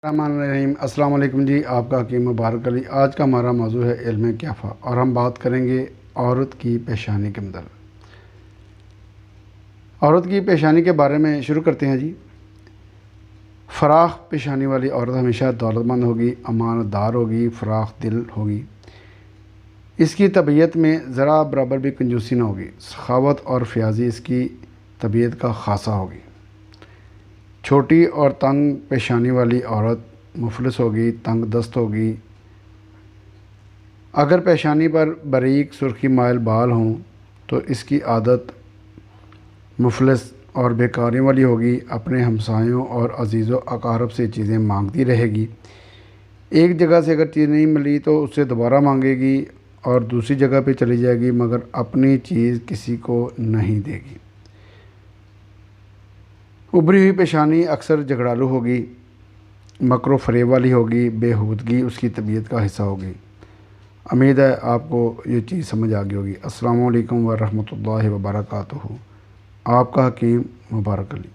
الرحیم السلام علیکم جی، آپ کا حکیم مبارک علی۔ آج کا ہمارا موضوع ہے علم کیفا، اور ہم بات کریں گے عورت کی پیشانی کے متعلق۔ عورت کی پیشانی کے بارے میں شروع کرتے ہیں جی۔ فراخ پیشانی والی عورت ہمیشہ دولت مند ہوگی، امانت دار ہوگی، فراخ دل ہوگی۔ اس کی طبیعت میں ذرا برابر بھی کنجوسی نہ ہوگی۔ سخاوت اور فیاضی اس کی طبیعت کا خاصہ ہوگی۔ چھوٹی اور تنگ پیشانی والی عورت مفلس ہوگی، تنگ دست ہوگی۔ اگر پیشانی پر باریک سرخی مائل بال ہوں تو اس کی عادت مفلس اور بیکاری والی ہوگی۔ اپنے ہمسایوں اور عزیز و اقارب سے چیزیں مانگتی رہے گی۔ ایک جگہ سے اگر چیز نہیں ملی تو اس سے دوبارہ مانگے گی اور دوسری جگہ پہ چلی جائے گی، مگر اپنی چیز کسی کو نہیں دے گی۔ ابھری ہوئی پیشانی اکثر جھگڑالو ہوگی، مکر و فریب والی ہوگی، بے ہودگی اس کی طبیعت کا حصہ ہوگی۔ امید ہے آپ کو یہ چیز سمجھ آ گئی ہوگی۔ السلام علیکم ورحمۃ اللہ وبرکاتہ۔ آپ کا حکیم مبارک علی۔